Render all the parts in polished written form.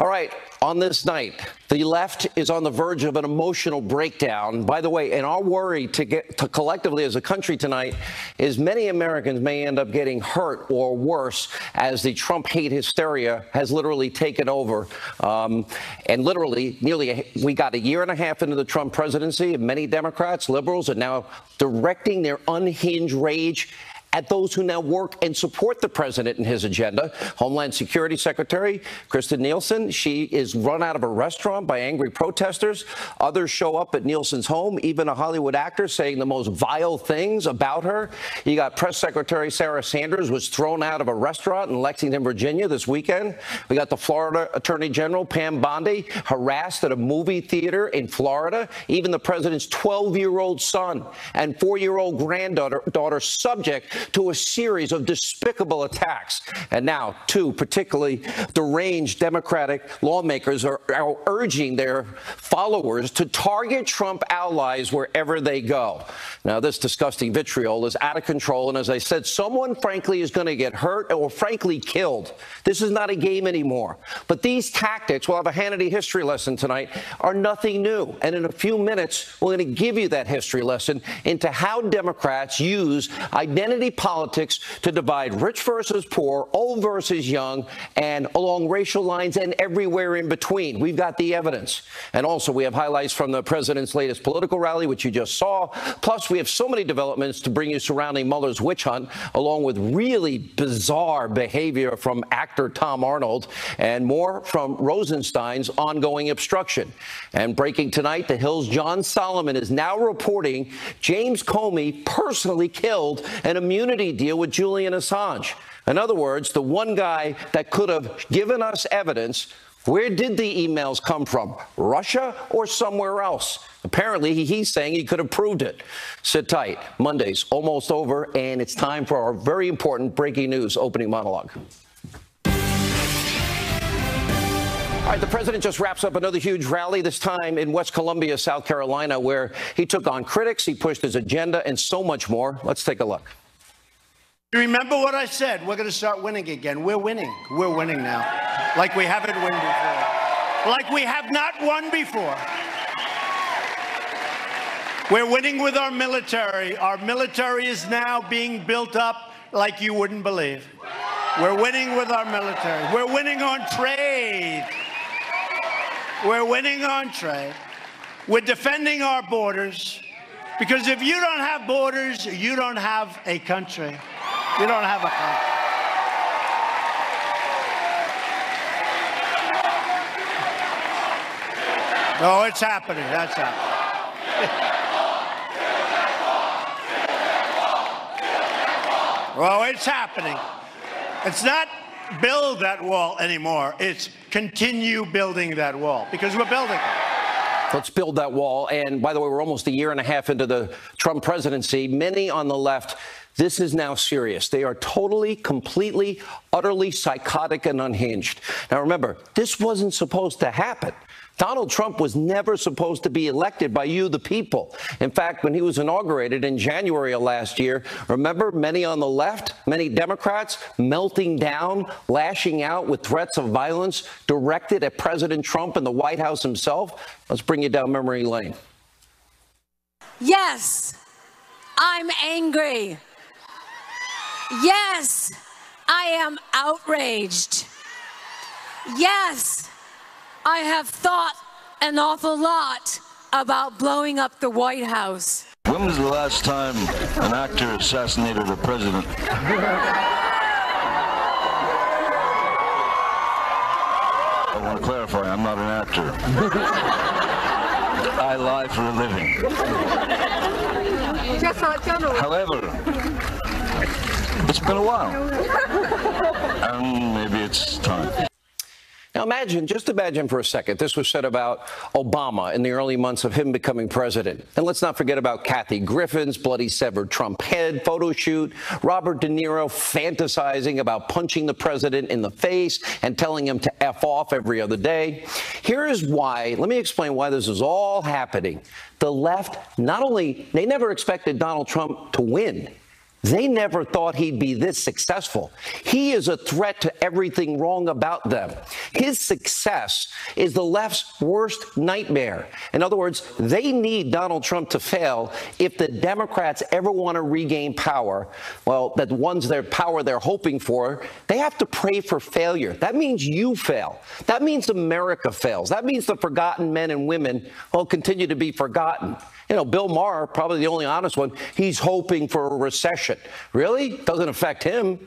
All right, on this night, the left is on the verge of an emotional breakdown. By the way, and our worry to collectively as a country tonight is many Americans may end up getting hurt or worse as the Trump hate hysteria has literally taken over. And literally, we got a year and a half into the Trump presidency, and many Democrats, liberals, are now directing their unhinged rage at those who now work and support the president and his agenda. Homeland Security Secretary Kristen Nielsen, she is run out of a restaurant by angry protesters. Others show up at Nielsen's home, even a Hollywood actor saying the most vile things about her. You got Press Secretary Sarah Sanders was thrown out of a restaurant in Lexington, Virginia this weekend. We got the Florida Attorney General Pam Bondi harassed at a movie theater in Florida. Even the president's 12-year-old son and 4-year-old granddaughter subject to a series of despicable attacks. And now, two particularly deranged Democratic lawmakers are urging their followers to target Trump allies wherever they go. Now, this disgusting vitriol is out of control. And as I said, someone, frankly, is going to get hurt or, frankly, killed. This is not a game anymore. But these tactics, we'll have a Hannity history lesson tonight, are nothing new. And in a few minutes, we're going to give you that history lesson into how Democrats use identity politics to divide rich versus poor, old versus young, and along racial lines and everywhere in between. We've got the evidence. And also, we have highlights from the president's latest political rally, which you just saw. Plus, we have so many developments to bring you surrounding Mueller's witch hunt, along with really bizarre behavior from actor Tom Arnold, and more from Rosenstein's ongoing obstruction. And breaking tonight, The Hill's John Solomon is now reporting James Comey personally killed an immunity deal with Julian Assange. In other words, the one guy that could have given us evidence. Where did the emails come from? Russia or somewhere else? Apparently, he's saying he could have proved it. Sit tight. Monday's almost over, and it's time for our very important breaking news opening monologue. All right, the president just wraps up another huge rally, this time in West Columbia, South Carolina, where he took on critics, he pushed his agenda, and so much more. Let's take a look. Remember what I said. We're going to start winning again. We're winning. We're winning now. Like we haven't won before. Like we have not won before. We're winning with our military. Our military is now being built up like you wouldn't believe. We're winning with our military. We're winning on trade. We're winning on trade. We're defending our borders. Because if you don't have borders, you don't have a country. You don't have a country. Oh, it's happening. That's happening. Oh, it's happening. It's not build that wall anymore. It's continue building that wall because we're building it. Let's build that wall. And by the way, we're almost a year and a half into the Trump presidency. Many on the left, this is now serious. They are totally, completely, utterly psychotic and unhinged. Now, remember, this wasn't supposed to happen. Donald Trump was never supposed to be elected by you, the people. In fact, when he was inaugurated in January of last year, remember many on the left, many Democrats melting down, lashing out with threats of violence directed at President Trump and the White House himself? Let's bring you down memory lane. Yes, I'm angry. Yes, I am outraged. Yes, I have thought an awful lot about blowing up the White House. When was the last time an actor assassinated a president? I want to clarify, I'm not an actor. I lie for a living. However, it's been a while. And maybe it's time. Now just imagine for a second, this was said about Obama in the early months of him becoming president. And let's not forget about Kathy Griffin's bloody severed Trump head photo shoot, Robert De Niro fantasizing about punching the president in the face and telling him to F off every other day. Here is why, let me explain why this is all happening. The left, not only, they never expected Donald Trump to win. They never thought he'd be this successful. He is a threat to everything wrong about them. His success is the left's worst nightmare. In other words, they need Donald Trump to fail if the Democrats ever want to regain power. Well, that one's their power they're hoping for. They have to pray for failure. That means you fail. That means America fails. That means the forgotten men and women will continue to be forgotten. You know, Bill Maher, probably the only honest one, he's hoping for a recession. Really? Doesn't affect him.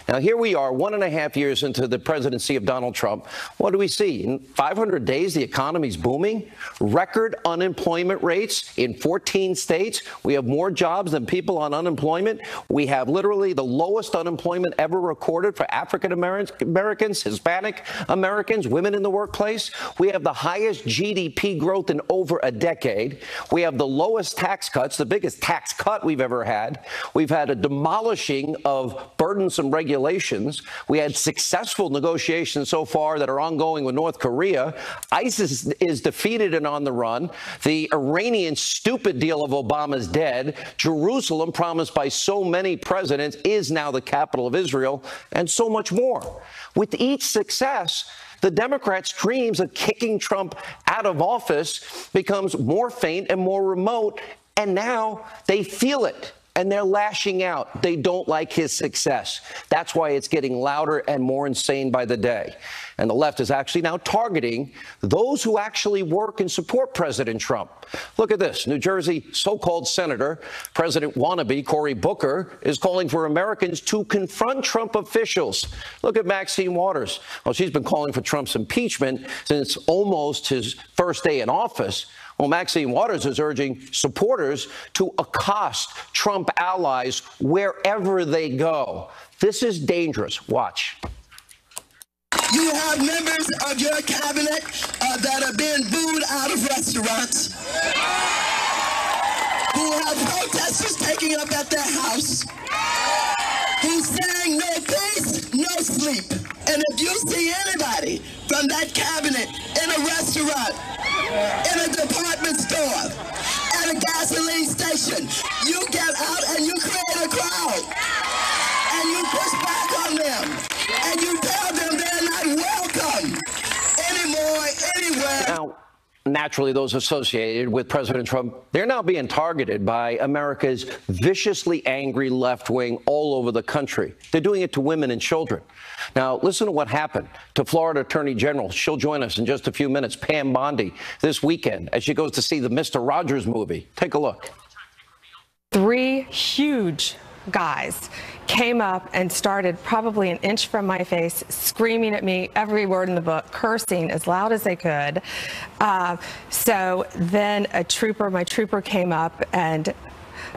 Now, here we are, 1.5 years into the presidency of Donald Trump. What do we see? In 500 days, the economy's booming. Record unemployment rates in 14 states. We have more jobs than people on unemployment. We have literally the lowest unemployment ever recorded for African Americans, Hispanic Americans, women in the workplace. We have the highest GDP growth in over a decade. We have the lowest tax cuts, the biggest tax cut we've ever had. We've had a demolishing of burdensome regulations. We had successful negotiations so far that are ongoing with North Korea. ISIS is defeated and on the run. The Iranian stupid deal of Obama's dead. Jerusalem, promised by so many presidents, is now the capital of Israel, and so much more. With each success, the Democrats' dreams of kicking Trump out of office becomes more faint and more remote, and now they feel it, and they're lashing out. They don't like his success. That's why it's getting louder and more insane by the day. And the left is actually now targeting those who actually work and support President Trump. Look at this. New Jersey so-called Senator, President wannabe Cory Booker, is calling for Americans to confront Trump officials. Look at Maxine Waters. Well, she's been calling for Trump's impeachment since almost his first day in office. Well, Maxine Waters is urging supporters to accost Trump allies wherever they go. This is dangerous. Watch. You have members of your cabinet that are being booed out of restaurants, who have protesters taking up at their house, who's saying no peace, no sleep. And if you see anybody from that cabinet in a restaurant, in a department store, at a gasoline station, you get out and you create a crowd. And you push back on them. And you tell them they're not welcome anymore, anywhere. Now, naturally, those associated with President Trump, they're now being targeted by America's viciously angry left wing all over the country. They're doing it to women and children. Now, listen to what happened to Florida Attorney General. She'll join us in just a few minutes, Pam Bondi, this weekend as she goes to see the Mr. Rogers movie. Take a look. 3 huge guys came up and started probably an inch from my face, screaming at me every word in the book, cursing as loud as they could. So then my trooper came up, and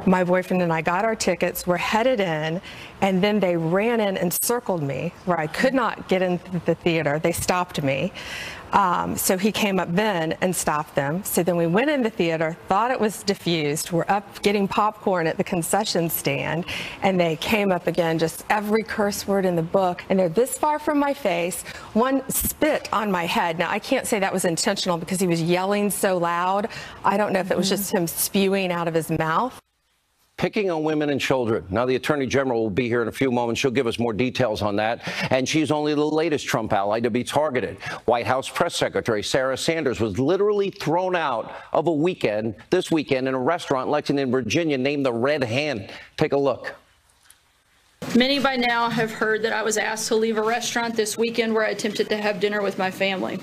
my boyfriend and I got our tickets, we're headed in, and then they ran in and circled me where I could not get into the theater. They stopped me. So he came up then and stopped them. So then we went in the theater, thought it was diffused. We're up getting popcorn at the concession stand, and they came up again, just every curse word in the book. And they're this far from my face. One spit on my head. Now, I can't say that was intentional because he was yelling so loud. I don't know if it was just him spewing out of his mouth. Picking on women and children. Now, the Attorney General will be here in a few moments. She'll give us more details on that. And she's only the latest Trump ally to be targeted. White House Press Secretary Sarah Sanders was literally thrown out of this weekend in a restaurant in Lexington, Virginia, named the Red Hen. Take a look. Many by now have heard that I was asked to leave a restaurant this weekend where I attempted to have dinner with my family.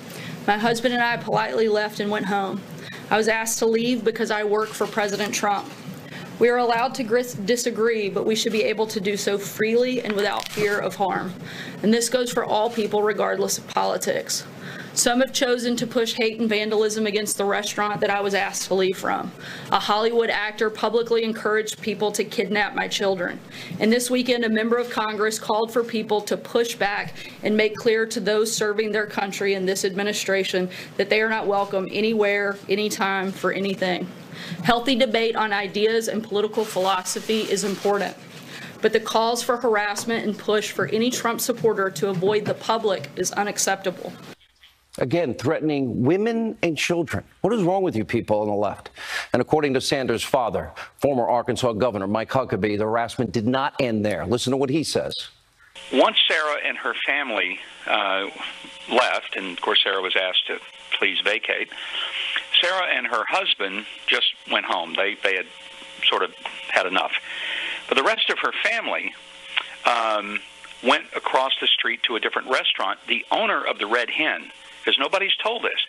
My husband and I politely left and went home. I was asked to leave because I work for President Trump. We are allowed to disagree, but we should be able to do so freely and without fear of harm. And this goes for all people, regardless of politics. Some have chosen to push hate and vandalism against the restaurant that I was asked to leave from. A Hollywood actor publicly encouraged people to kidnap my children. And this weekend, a member of Congress called for people to push back and make clear to those serving their country in this administration that they are not welcome anywhere, anytime, for anything. Healthy debate on ideas and political philosophy is important, but the calls for harassment and push for any Trump supporter to avoid the public is unacceptable. Again, threatening women and children. What is wrong with you people on the left? And according to Sanders' father, former Arkansas Governor Mike Huckabee, the harassment did not end there. Listen to what he says. Once Sarah and her family left, and of course Sarah was asked to please vacate, Sarah and her husband just went home. They had sort of had enough. But the rest of her family went across the street to a different restaurant. The owner of the Red Hen, because nobody's told this,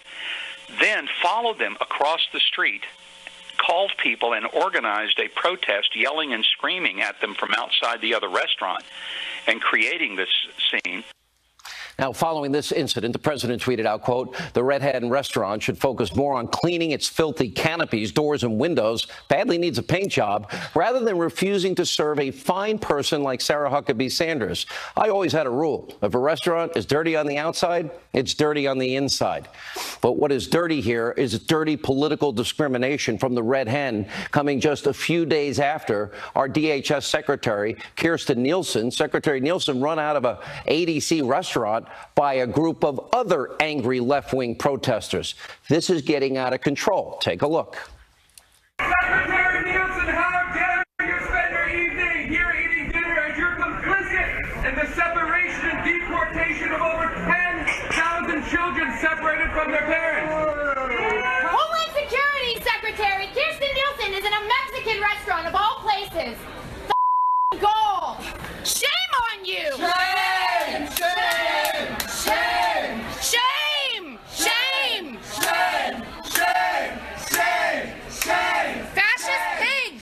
then followed them across the street, called people, and organized a protest, yelling and screaming at them from outside the other restaurant and creating this scene. Now, following this incident, the president tweeted out, quote, "The Red Hen restaurant should focus more on cleaning its filthy canopies, doors, and windows, badly needs a paint job, rather than refusing to serve a fine person like Sarah Huckabee Sanders. I always had a rule. If a restaurant is dirty on the outside, it's dirty on the inside." But what is dirty here is dirty political discrimination from the Red Hen, coming just a few days after our DHS Secretary, Kirstjen Nielsen, Secretary Nielsen, run out of a ADC restaurant by a group of other angry left-wing protesters. This is getting out of control. Take a look. Secretary Nielsen, how dare you spend your evening here eating dinner as you're complicit in the separation and deportation of over 10,000 children separated from their parents. Homeland Security Secretary Kirstjen Nielsen is in a Mexican restaurant of all places. Goal. Shame on you. Shame! Shame! Shame! Shame! Shame! Shame! Shame! Shame! Shame! Fascist pig!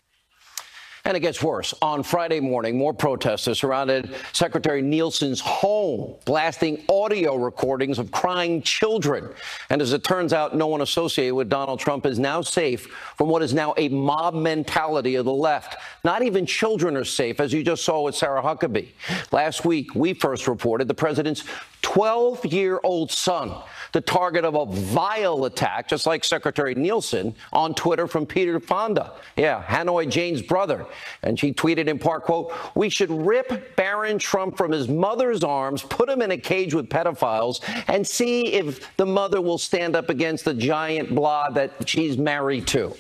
And it gets worse. On Friday morning, more protesters surrounded Secretary Nielsen's home, blasting audio recordings of crying children. And as it turns out, no one associated with Donald Trump is now safe from what is now a mob mentality of the left. Not even children are safe, as you just saw with Sarah Huckabee. Last week, we first reported the president's 12-year-old son, the target of a vile attack, just like Secretary Nielsen, on Twitter from Peter Fonda. Yeah, Hanoi Jane's brother. And she tweeted in part, quote, "We should rip Barron Trump from his mother's arms, put him in a cage with pedophiles, and see if the mother will stand up against the giant blob that she's married to."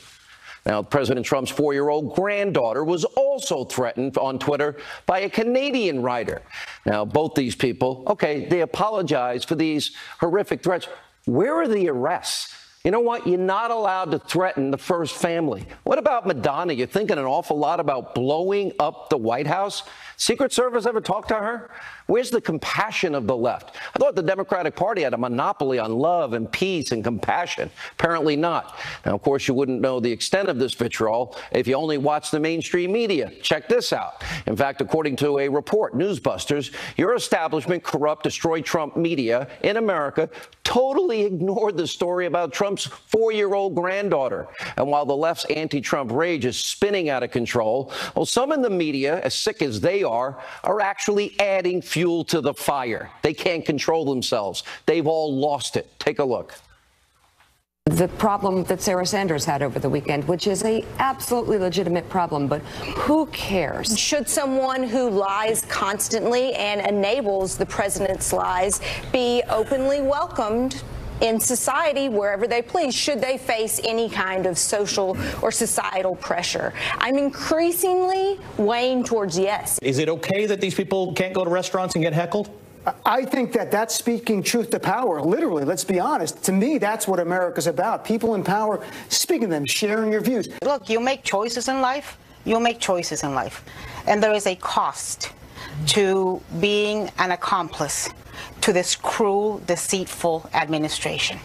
Now, President Trump's 4-year-old granddaughter was also threatened on Twitter by a Canadian writer. Now, both these people, okay, they apologize for these horrific threats. Where are the arrests? You know what? You're not allowed to threaten the first family. What about Madonna? You're thinking an awful lot about blowing up the White House? Secret Service ever talked to her? Where's the compassion of the left? I thought the Democratic Party had a monopoly on love and peace and compassion. Apparently not. Now, of course, you wouldn't know the extent of this vitriol if you only watch the mainstream media. Check this out. In fact, according to a report, Newsbusters, your establishment, corrupt, destroy Trump media in America totally ignored the story about Trump's 4-year-old granddaughter. And while the left's anti-Trump rage is spinning out of control, well, some in the media, as sick as they are actually adding fuel to the fire. They can't control themselves. They've all lost it. Take a look. The problem that Sarah Sanders had over the weekend, which is a absolutely legitimate problem, but who cares? Should someone who lies constantly and enables the president's lies be openly welcomed in society wherever they please? Should they face any kind of social or societal pressure? I'm increasingly weighing towards yes. Is it okay that these people can't go to restaurants and get heckled? I think that that's speaking truth to power, literally. Let's be honest. To me, that's what America's about. People in power, speaking to them, sharing your views. Look, you make choices in life. You'll make choices in life. And there is a cost to being an accomplice to this cruel, deceitful administration.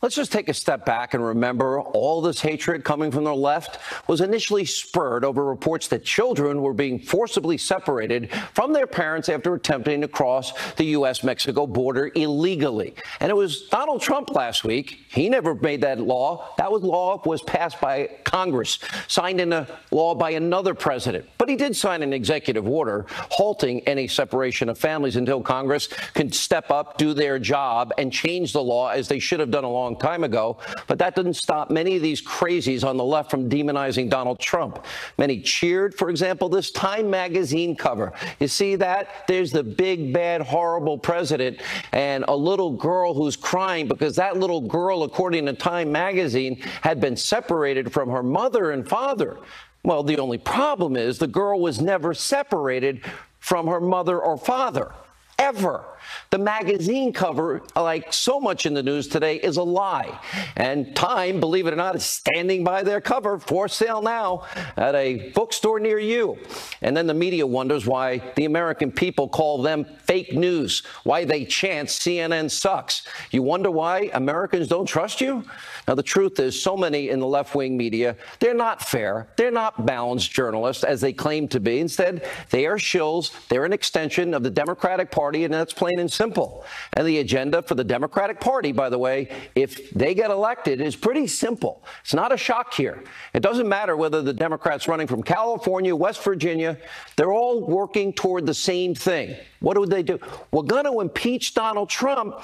Let's just take a step back and remember all this hatred coming from the left was initially spurred over reports that children were being forcibly separated from their parents after attempting to cross the U.S.-Mexico border illegally. And it was Donald Trump last week. He never made that law. That law was passed by Congress, signed into law by another president. But he did sign an executive order halting any separation of families until Congress can step up, do their job, and change the law as they should have done a long long time ago, but that didn't stop many of these crazies on the left from demonizing Donald Trump. Many cheered, for example, this Time magazine cover. You see that? There's the big, bad, horrible president and a little girl who's crying because that little girl, according to Time magazine, had been separated from her mother and father. Well, the only problem is the girl was never separated from her mother or father, ever. The magazine cover, like so much in the news today, is a lie. And Time, believe it or not, is standing by their cover, for sale now at a bookstore near you. And then the media wonders why the American people call them fake news, why they chant CNN sucks. You wonder why Americans don't trust you? Now, the truth is, so many in the left-wing media, they're not fair. They're not balanced journalists, as they claim to be. Instead, they are shills. They're an extension of the Democratic Party, and that's plain and simple. And the agenda for the Democratic Party, by the way, if they get elected, is pretty simple. It's not a shock here. It doesn't matter whether the Democrats running from California, West Virginia, they're all working toward the same thing. What do they do? We're going to impeach Donald Trump,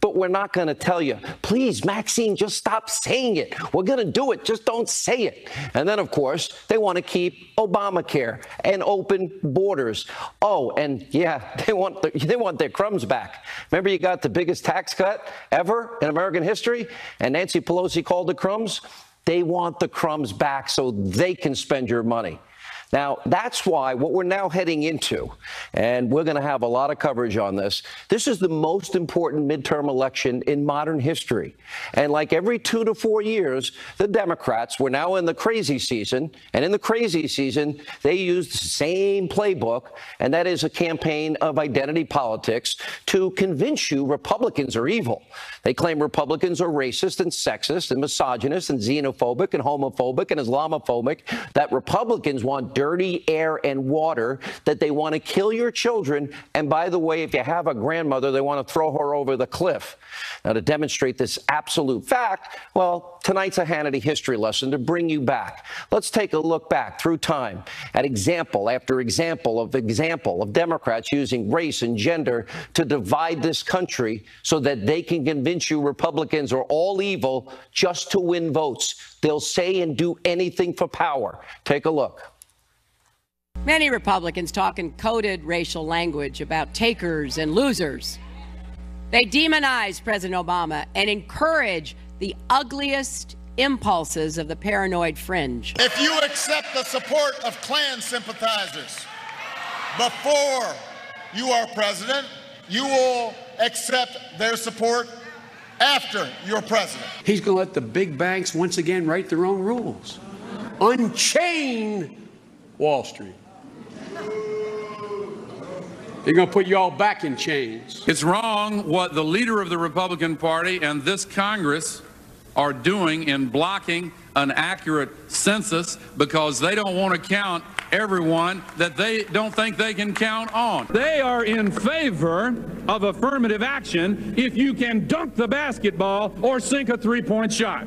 but we're not going to tell you. Please, Maxine, just stop saying it. We're going to do it. Just don't say it. And then, of course, they want to keep Obamacare and open borders. Oh, and yeah, they want their crumbs back. Remember, you got the biggest tax cut ever in American history, and Nancy Pelosi called it crumbs? They want the crumbs back so they can spend your money. Now, that's why what we're now heading into, and we're going to have a lot of coverage on this, this is the most important midterm election in modern history. And like every 2 to 4 years, the Democrats were now in the crazy season. And in the crazy season, they used the same playbook, and that is a campaign of identity politics to convince you Republicans are evil. They claim Republicans are racist and sexist and misogynist and xenophobic and homophobic and Islamophobic, that Republicans want dirty air and water, that they want to kill your children. And by the way, if you have a grandmother, they want to throw her over the cliff. Now, to demonstrate this absolute fact, well, tonight's a Hannity history lesson to bring you back. Let's take a look back through time at example after example of Democrats using race and gender to divide this country so that they can convince you Republicans are all evil just to win votes. They'll say and do anything for power. Take a look. Many Republicans talk in coded racial language about takers and losers. They demonize President Obama and encourage the ugliest impulses of the paranoid fringe. If you accept the support of Klan sympathizers before you are president, you will accept their support after you're president. He's going to let the big banks once again write their own rules. Unchain Wall Street. They're going to put you all back in chains. It's wrong what the leader of the Republican Party and this Congress are doing in blocking an accurate census because they don't want to count everyone that they don't think they can count on. They are in favor of affirmative action if you can dunk the basketball or sink a three-point shot.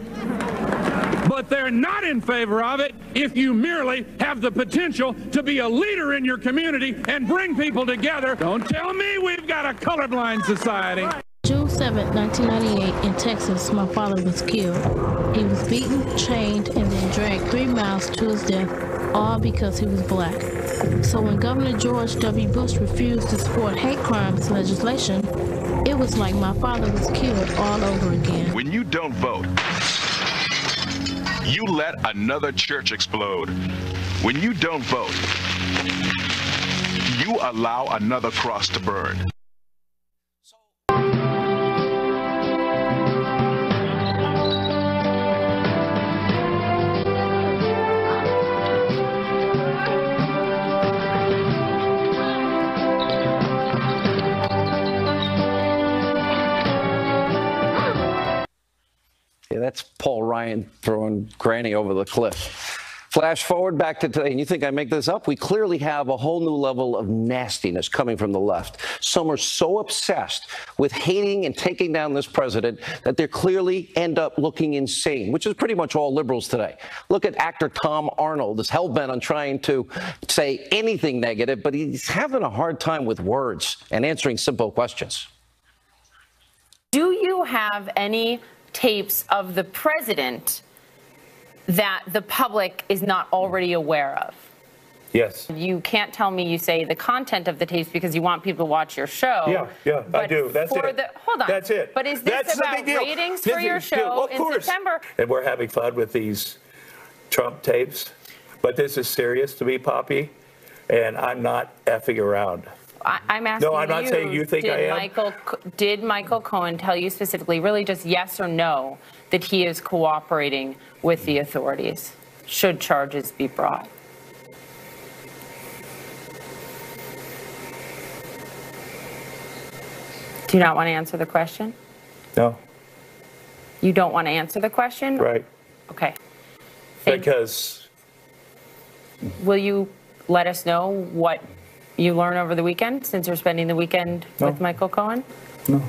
But they're not in favor of it if you merely have the potential to be a leader in your community and bring people together. Don't tell me we've got a colorblind society. June 7, 1998, in Texas, my father was killed. He was beaten, chained, and then dragged 3 miles to his death, all because he was black. So when Governor George W. Bush refused to support hate crimes legislation, it was like my father was killed all over again. When you don't vote, you let another church explode. When you don't vote, you allow another cross to burn. Yeah, that's Paul Ryan throwing Granny over the cliff. Flash forward back to today, and you think I make this up? We clearly have a whole new level of nastiness coming from the left. Some are so obsessed with hating and taking down this president that they clearly end up looking insane, which is pretty much all liberals today. Look at actor Tom Arnold, is hell-bent on trying to say anything negative, but he's having a hard time with words and answering simple questions. Do you have any tapes of the president that the public is not already aware of? Yes. You can't tell me you say the content of the tapes because you want people to watch your show. Yeah, I do. That's it. Hold on. That's it. But is this about ratings for your show in September? And we're having fun with these Trump tapes. But this is serious to me, Poppy, and I'm not effing around. I'm asking you. No, I'm not saying you think I am. Did Michael Cohen tell you specifically, really just yes or no, that he is cooperating with the authorities should charges be brought? Do you not want to answer the question? No. You don't want to answer the question? Right. Okay. Because. Will you let us know what you learn over the weekend, since you're spending the weekend with Michael Cohen? No.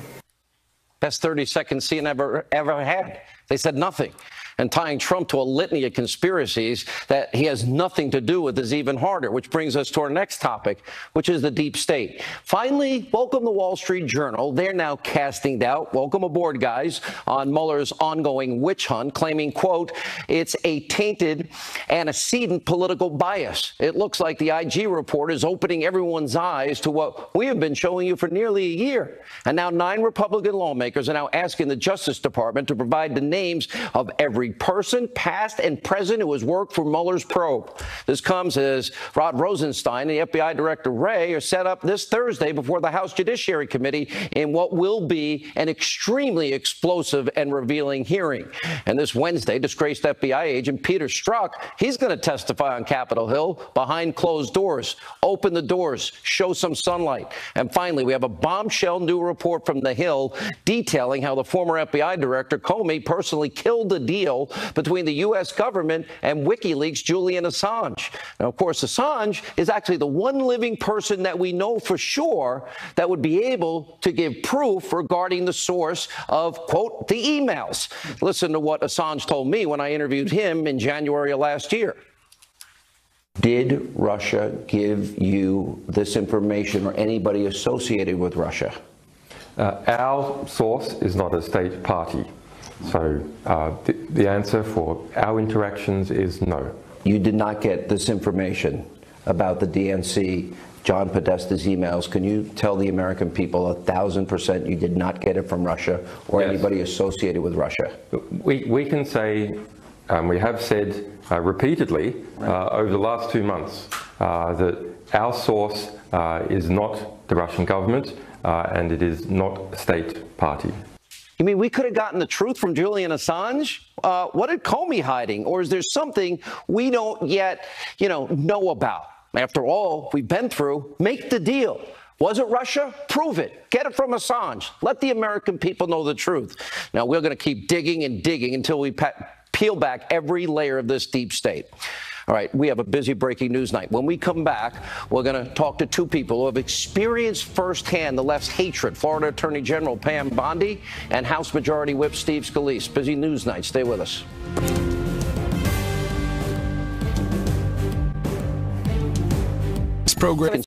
Best 30-second scene ever had. They said nothing. And tying Trump to a litany of conspiracies that he has nothing to do with is even harder, which brings us to our next topic, which is the deep state. Finally, welcome the Wall Street Journal. They're now casting doubt. Welcome aboard, guys, on Mueller's ongoing witch hunt, claiming, quote, it's a tainted antecedent political bias. It looks like the IG report is opening everyone's eyes to what we have been showing you for nearly a year. And now 9 Republican lawmakers are now asking the Justice Department to provide the names of every person, past and present, who has worked for Mueller's probe. This comes as Rod Rosenstein and the FBI Director Wray are set up this Thursday before the House Judiciary Committee in what will be an extremely explosive and revealing hearing. And this Wednesday, disgraced FBI agent Peter Strzok, he's going to testify on Capitol Hill behind closed doors. Open the doors, show some sunlight. And finally, we have a bombshell new report from the Hill detailing how the former FBI Director Comey personally killed the deal between the U.S. government and WikiLeaks' Julian Assange. Now, of course, Assange is actually the one living person that we know for sure that would be able to give proof regarding the source of, quote, the emails. Listen to what Assange told me when I interviewed him in January of last year. Did Russia give you this information or anybody associated with Russia? Our source is not a state party. So the answer for our interactions is no. You did not get this information about the DNC, John Podesta's emails. Can you tell the American people 1,000% you did not get it from Russia or anybody associated with Russia? We can say, we have said repeatedly over the last 2 months that our source is not the Russian government and it is not a state party. You mean we could have gotten the truth from Julian Assange? What did Comey hiding? Or is there something we don't yet, know about? After all we've been through, make the deal. Was it Russia? Prove it. Get it from Assange. Let the American people know the truth. Now, we're going to keep digging and digging until we peel back every layer of this deep state. All right, we have a busy breaking news night. When we come back, we're going to talk to 2 people who have experienced firsthand the left's hatred, Florida Attorney General Pam Bondi and House Majority Whip Steve Scalise. Busy news night. Stay with us. Program.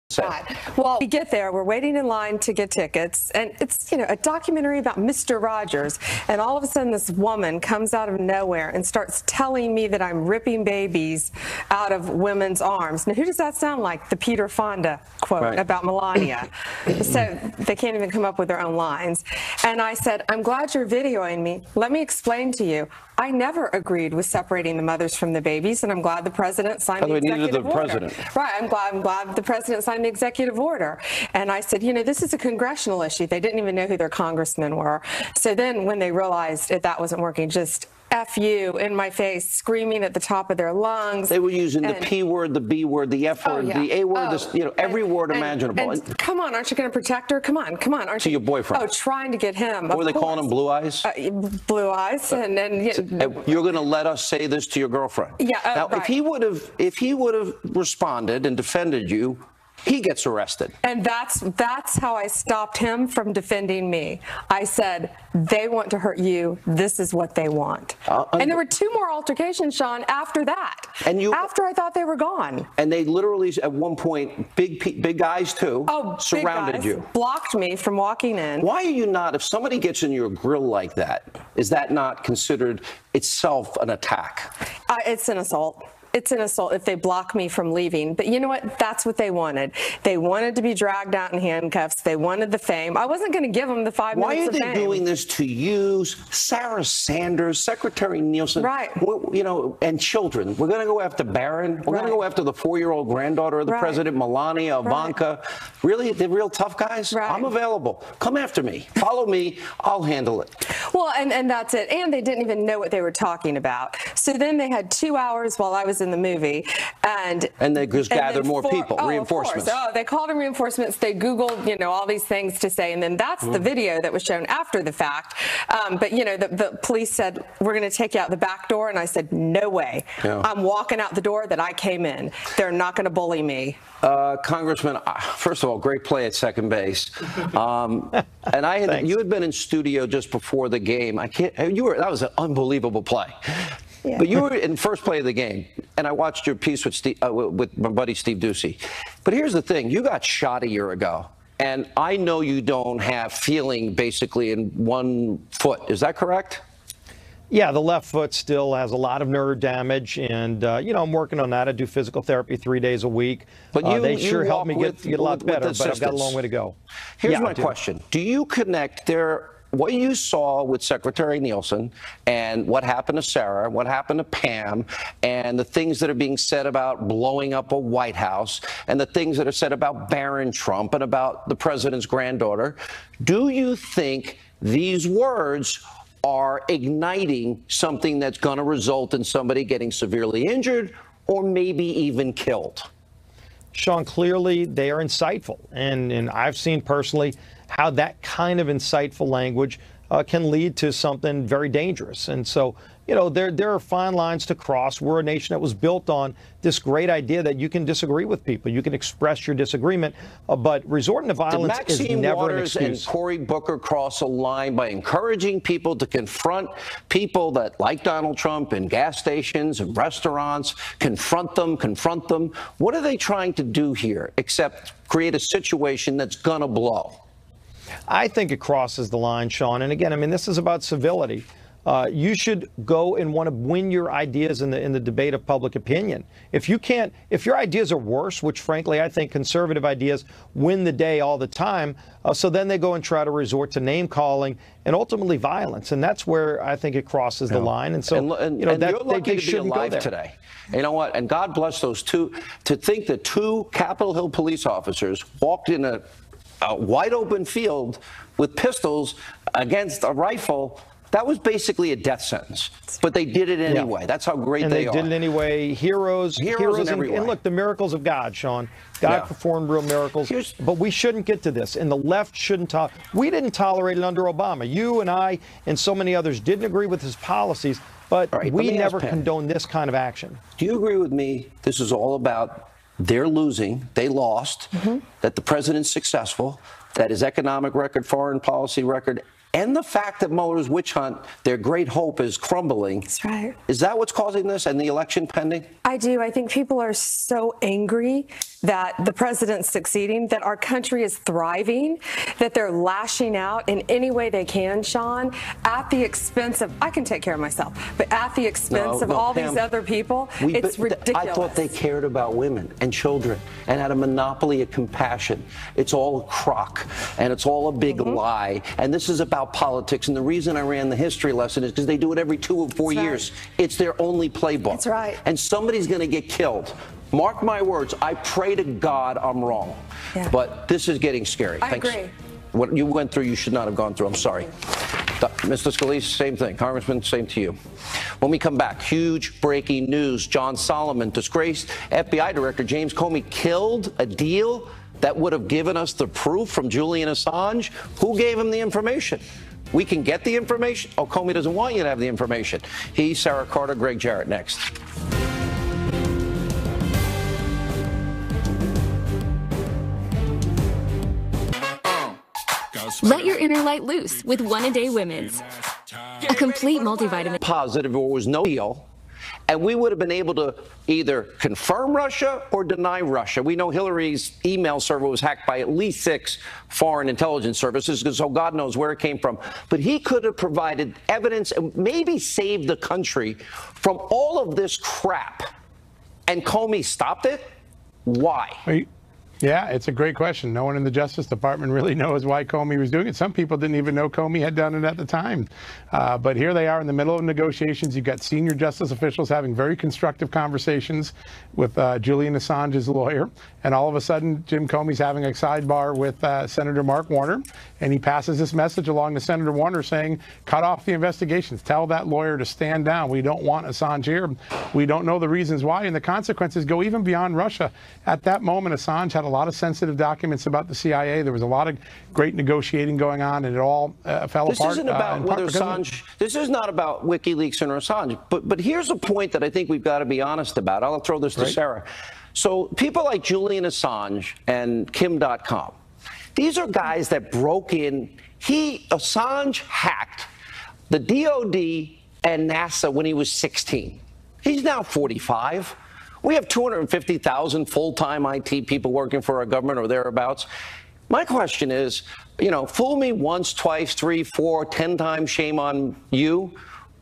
Well, we get there, we're waiting in line to get tickets, and it's, a documentary about Mr. Rogers, and all of a sudden this woman comes out of nowhere and starts telling me that I'm ripping babies out of women's arms. Now, who does that sound like? The Peter Fonda quote about Melania. So they can't even come up with their own lines. And I said, I'm glad you're videoing me. Let me explain to you. I never agreed with separating the mothers from the babies, and I'm glad the president signed the executive order. Right, I'm glad the president signed the executive order. And I said, this is a congressional issue. They didn't even know who their congressmen were. So then when they realized that wasn't working, just F you in my face, screaming at the top of their lungs. They were using the P word, the B word, the F word, the A word, every word imaginable. And come on, aren't you going to protect her? Come on, aren't you? Your boyfriend. Oh, trying to get him. What were they calling him, Blue Eyes? Blue Eyes, and you're going to let us say this to your girlfriend? Yeah. Now, if he would have responded and defended you, he gets arrested. And that's how I stopped him from defending me. I said, they want to hurt you. This is what they want. And there were 2 more altercations, Sean, after that. After I thought they were gone. And they literally, at one point, big guys too, surrounded you. Blocked me from walking in. Why are you not, if somebody gets in your grill like that, is that not considered itself an attack? It's an assault. It's an assault if they block me from leaving. But you know what? That's what they wanted. They wanted to be dragged out in handcuffs. They wanted the fame. I wasn't going to give them the 5 minutes of fame. Why are they doing this to you, Sarah Sanders, Secretary Nielsen? Right. You know, and children. We're going to go after Barron. We're going to go after the 4-year-old granddaughter of the president, Melania, Ivanka. Really? They're real tough guys? I'm available. Come after me. Follow me. I'll handle it. Well, and that's it. And they didn't even know what they were talking about. So then they had 2 hours while I was in the movie, and they just gathered more people, reinforcements. They called them reinforcements. They Googled, you know, all these things to say, and then that's the video that was shown after the fact. But you know, the police said, we're going to take you out the back door, and I said, no way. I'm walking out the door that I came in. They're not going to bully me. Congressman, first of all, great play at second base. And you had been in studio just before the game. That was an unbelievable play. Yeah. But you were in first play of the game, and I watched your piece with my buddy Steve Ducey. But here's the thing. You got shot a year ago, and I know you don't have feeling basically in one foot. Is that correct? Yeah, the left foot still has a lot of nerve damage, and, you know, I'm working on that. I do physical therapy 3 days a week. But they sure help me get a lot better, but I've got a long way to go. Here's my question. Do you connect what you saw with Secretary Nielsen and what happened to Sarah, what happened to Pam, and the things that are being said about blowing up a White House, and the things that are said about Barron Trump and about the president's granddaughter? Do you think these words are igniting something that's going to result in somebody getting severely injured or maybe even killed? Sean, clearly they are insightful, and I've seen personally how that kind of insightful language can lead to something very dangerous. And so, you know, there are fine lines to cross. We're a nation that was built on this great idea that you can disagree with people. You can express your disagreement, but resorting to violence is never an excuse. Did Maxine Waters and Cory Booker cross a line by encouraging people to confront people that like Donald Trump in gas stations and restaurants, confront them? What are they trying to do here except create a situation that's going to blow? I think it crosses the line, Sean. And again, I mean, this is about civility. You should go and want to win your ideas in the debate of public opinion. If your ideas are worse, which frankly I think conservative ideas win the day all the time, so then they go and try to resort to name calling and ultimately violence, and that's where I think it crosses the line. And so, you know, you're lucky to be alive today. You know what? And God bless those two. To think that 2 Capitol Hill police officers walked in a wide open field with pistols against a rifle. That was basically a death sentence, but they did it anyway. That's how great they are. And they did it anyway. Heroes in every way. And look, the miracles of God, Sean. God performed real miracles. But we shouldn't get to this, and the left shouldn't we didn't tolerate it under Obama. You and I and so many others didn't agree with his policies, but we never condoned this kind of action. Do you agree with me? This is all about they're losing, they lost, that the president's successful, that his economic record, foreign policy record, and the fact that Mueller's witch hunt, their great hope, is crumbling. That's right. Is that what's causing this and the election pending? I do. I think people are so angry that the president's succeeding, that our country is thriving, that they're lashing out in any way they can, Sean, at the expense of, I can take care of myself, but at the expense of all these other people. It's ridiculous. I thought they cared about women and children and had a monopoly of compassion. It's all a crock, and it's all a big lie, and this is about politics. And the reason I ran the history lesson is because they do it every 2 or 4 years. It's their only playbook. That's right. And somebody's going to get killed. Mark my words, I pray to God I'm wrong. But this is getting scary. I agree. What you went through, you should not have gone through. I'm sorry. Mr. Scalise, same thing. Congressman, same to you. When we come back, huge breaking news. John Solomon, disgraced FBI Director James Comey, killed a deal that would have given us the proof from Julian Assange. Who gave him the information? We can get the information. Oh, Comey doesn't want you to have the information. He, Sarah Carter, Greg Jarrett, next. Let your inner light loose with One-A-Day Women's. A complete multivitamin. Positive or was no deal. And we would have been able to either confirm Russia or deny Russia. We know Hillary's email server was hacked by at least 6 foreign intelligence services, so God knows where it came from. But he could have provided evidence and maybe saved the country from all of this crap. And Comey stopped it? Why? Yeah, it's a great question. No one in the Justice Department really knows why Comey was doing it. Some people didn't even know Comey had done it at the time. But here they are in the middle of negotiations. You've got senior justice officials having very constructive conversations with Julian Assange's lawyer. And all of a sudden, Jim Comey's having a sidebar with Senator Mark Warner. And he passes this message along to Senator Warner saying, cut off the investigations. Tell that lawyer to stand down. We don't want Assange here. We don't know the reasons why. And the consequences go even beyond Russia. At that moment, Assange had a lot of sensitive documents about the CIA. There was a lot of great negotiating going on, and it all fell apart. This isn't about whether Assange. This is not about WikiLeaks and Assange. But here's a point that I think we've got to be honest about. I'll throw this to Sarah. So people like Julian Assange and Kim.com, these are guys that broke in. Assange hacked the DOD and NASA when he was 16. He's now 45. We have 250,000 full-time IT people working for our government or thereabouts. My question is, fool me once, twice, 3, 4, 10 times, shame on you.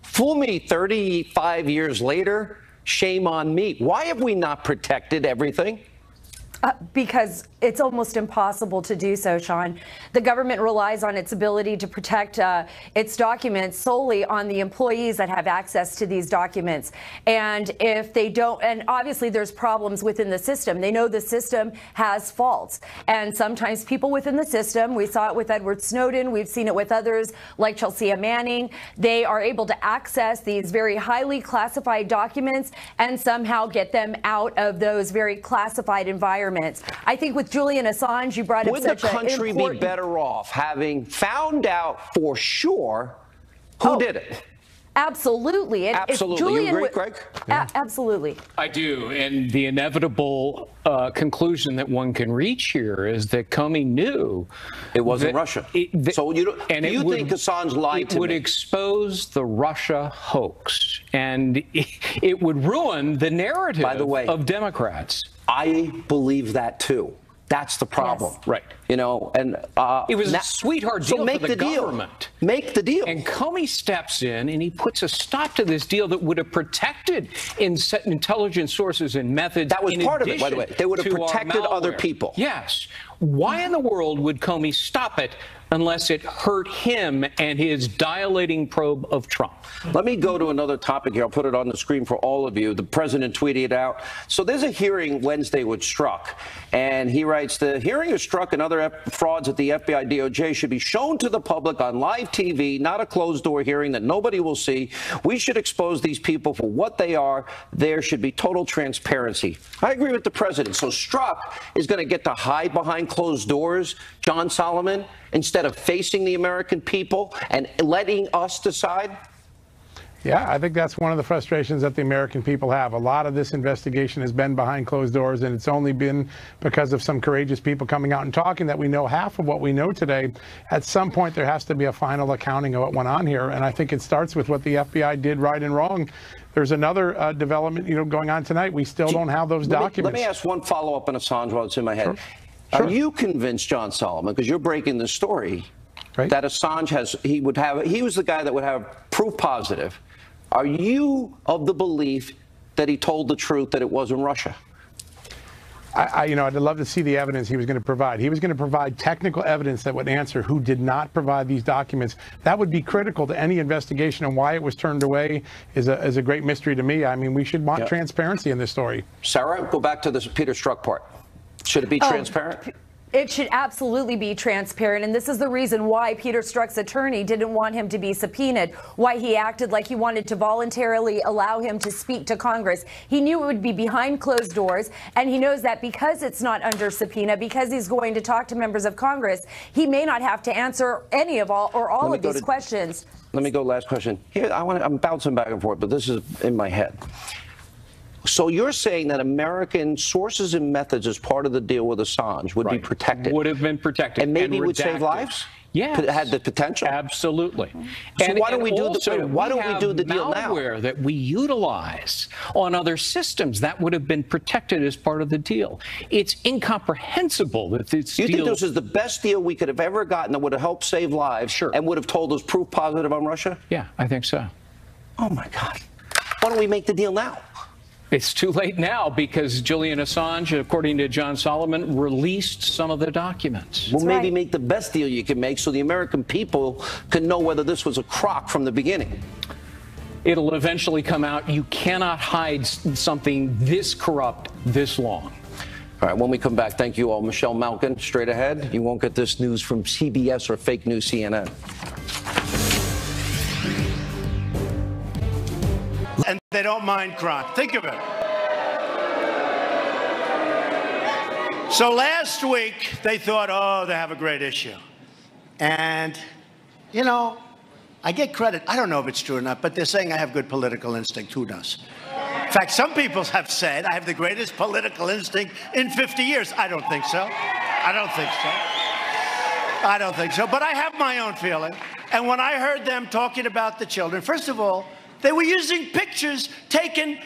Fool me 35 years later, shame on me. Why have we not protected everything? Because it's almost impossible to do so, Sean. The government relies on its ability to protect its documents solely on the employees that have access to these documents. And if they don't, and obviously there's problems within the system. They know the system has faults. And sometimes people within the system, we saw it with Edward Snowden, we've seen it with others like Chelsea Manning, they are able to access these very highly classified documents and somehow get them out of those very classified environments. I think with Julian Assange, you brought up such an important... Would the country be better off having found out for sure who did it? Absolutely. Absolutely. You agree, Greg? Absolutely. I do. And the inevitable conclusion that one can reach here is that Comey knew it wasn't Russia. So do you think Assange lied to me? It would expose the Russia hoax, and it would ruin the narrative, by the way, of Democrats. I believe that too. That's the problem. Yes. Right. And it was a sweetheart deal make for the government. Make the deal. And Comey steps in and he puts a stop to this deal that would have protected intelligence sources and methods. That was part of it, by the way. They would have protected other people. Yes. Why in the world would Comey stop it unless it hurt him and his dilating probe of Trump? Let me go to another topic here. I'll put it on the screen for all of you. The president tweeted it out. So there's a hearing Wednesday with Strzok, and he writes, the hearing of Strzok and other frauds at the FBI DOJ should be shown to the public on live TV, not a closed-door hearing that nobody will see. We should expose these people for what they are. There should be total transparency. I agree with the president. So Strzok is going to get to hide behind closed doors, John Solomon, instead of facing the American people and letting us decide? Yeah, I think that's one of the frustrations that the American people have. A lot of this investigation has been behind closed doors, and it's only been because of some courageous people coming out and talking that we know half of what we know today. At some point, there has to be a final accounting of what went on here, and I think it starts with what the FBI did right and wrong. There's another development, going on tonight. We still don't have those documents. Let me ask one follow-up on Assange while it's in my head. Sure. Are you convinced, John Solomon, because you're breaking the story, that Assange he was the guy that would have proof positive. Are you of the belief that he told the truth, that it wasn't Russia? I'd love to see the evidence he was going to provide. He was going to provide technical evidence that would answer who did not provide these documents. That would be critical to any investigation, and why it was turned away is a great mystery to me. I mean, we should want transparency in this story. Sarah, go back to this Peter Strzok part. Should it be transparent? It should absolutely be transparent, and this is the reason why Peter Strzok's attorney didn't want him to be subpoenaed, why he acted like he wanted to voluntarily allow him to speak to Congress. He knew it would be behind closed doors, and he knows that because it's not under subpoena, because he's going to talk to members of Congress, he may not have to answer any of all of these questions. Let me go last question. Here, I'm bouncing back and forth, but this is in my head. So you're saying that American sources and methods as part of the deal with Assange would be protected? Would have been protected. And maybe would save lives? had the potential? Absolutely. So why don't we do the deal now? Malware that we utilize on other systems that would have been protected as part of the deal. It's incomprehensible that this deal. You think this is the best deal we could have ever gotten that would have helped save lives? Sure. And would have told us proof positive on Russia? Yeah, I think so. Oh my God. Why don't we make the deal now? It's too late now because Julian Assange, according to John Solomon, released some of the documents. Well, maybe make the best deal you can make so the American people can know whether this was a crock from the beginning. It'll eventually come out. You cannot hide something this corrupt this long. All right, when we come back, thank you all. Michelle Malkin, straight ahead. You won't get this news from CBS or fake news CNN. And they don't mind crime. Think of it. So last week, they thought, oh, they have a great issue. And, you know, I get credit. I don't know if it's true or not, but they're saying I have good political instinct. Who knows? In fact, some people have said I have the greatest political instinct in 50 years. I don't think so. I don't think so. I don't think so. But I have my own feeling. And when I heard them talking about the children, first of all, they were using pictures taken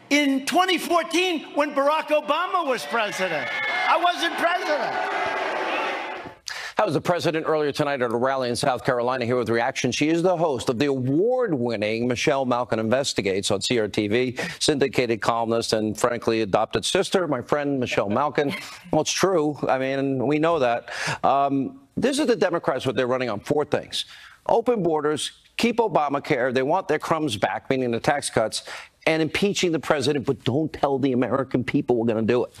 in 2014 when Barack Obama was president. I wasn't president. That was the president earlier tonight at a rally in South Carolina. Here with reaction. She is the host of the award-winning Michelle Malkin Investigates on CRTV, syndicated columnist and, frankly, adopted sister, my friend Michelle Malkin. Well, it's true. I mean, we know that. This is the Democrats, what they're running on: 4 things. Open borders, keep Obamacare, they want their crumbs back, meaning the tax cuts, and impeaching the president, but don't tell the American people we're going to do it.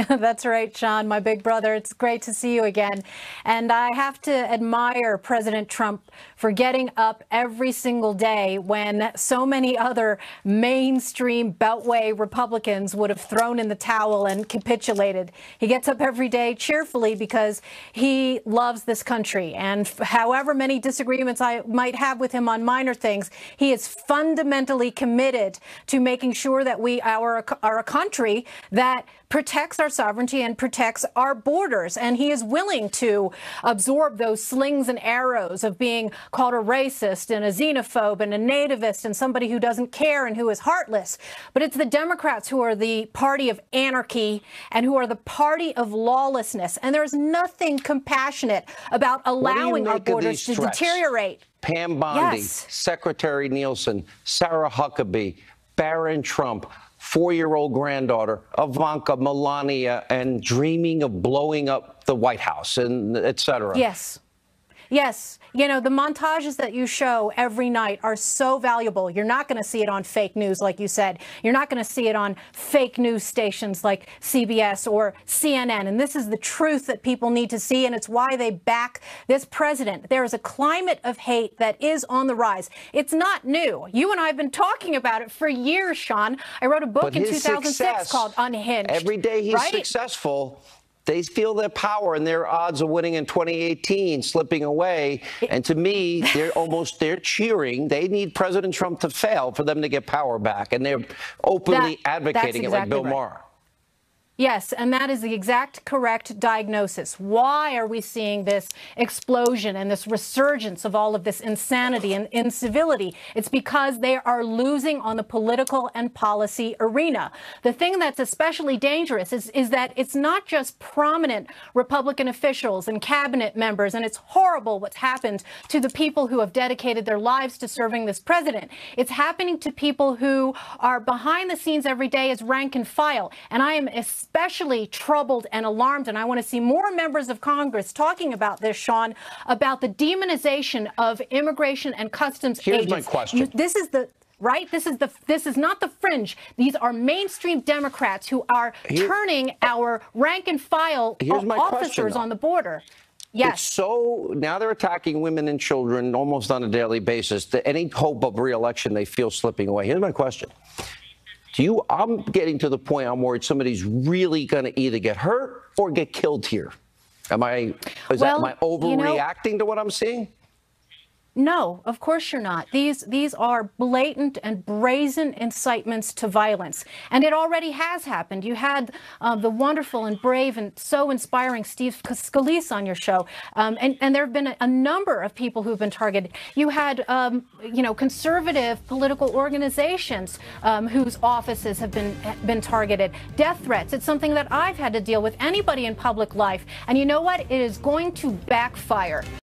That's right, Sean, my big brother. It's great to see you again. And I have to admire President Trump for getting up every single day when so many other mainstream Beltway Republicans would have thrown in the towel and capitulated. He gets up every day cheerfully because he loves this country. And however many disagreements I might have with him on minor things, he is fundamentally committed to making sure that we are a country that protects our sovereignty and protects our borders. And he is willing to absorb those slings and arrows of being called a racist and a xenophobe and a nativist and somebody who doesn't care and who is heartless. But it's the Democrats who are the party of anarchy and who are the party of lawlessness. And there's nothing compassionate about allowing our borders to deteriorate. Pam Bondi, Yes. Secretary Nielsen, Sarah Huckabee, Barron Trump, 4-year-old granddaughter, Ivanka, Melania, and dreaming of blowing up the White House, and et cetera. Yes. Yes. You know, the montages that you show every night are so valuable. You're not going to see it on fake news, like you said. You're not going to see it on fake news stations like CBS or CNN. And this is the truth that people need to see, and it's why they back this president. There is a climate of hate that is on the rise. It's not new. You and I have been talking about it for years, Sean. I wrote a book in 2006 called Unhinged. Every day he's successful, they feel their power and their odds of winning in 2018 slipping away. And to me, they're cheering. They need President Trump to fail for them to get power back. And they're openly advocating it like Bill Maher. Yes, and that is the exact correct diagnosis. Why are we seeing this explosion and this resurgence of all of this insanity and incivility? It's because they are losing on the political and policy arena. The thing that's especially dangerous is that it's not just prominent Republican officials and cabinet members, and it's horrible what's happened to the people who have dedicated their lives to serving this president. It's happening to people who are behind the scenes every day as rank and file. And I am especially troubled and alarmed, and I want to see more members of Congress talking about this, Sean, about the demonization of immigration and customs agents. Here's my question. This is the right. This is not the fringe. These are mainstream Democrats who are turning our rank and file officers on the border. Yes. So now they're attacking women and children almost on a daily basis. Any hope of re-election they feel slipping away. Here's my question. I'm getting to the point I'm worried somebody's really going to either get hurt or get killed here. Am I overreacting to what I'm seeing? No, of course you're not. These are blatant and brazen incitements to violence. And it already has happened. You had the wonderful and brave and so inspiring Steve Scalise on your show. And there have been a number of people who've been targeted. You had, conservative political organizations whose offices have been targeted. Death threats. It's something that I've had to deal with, anybody in public life. And you know what? It is going to backfire.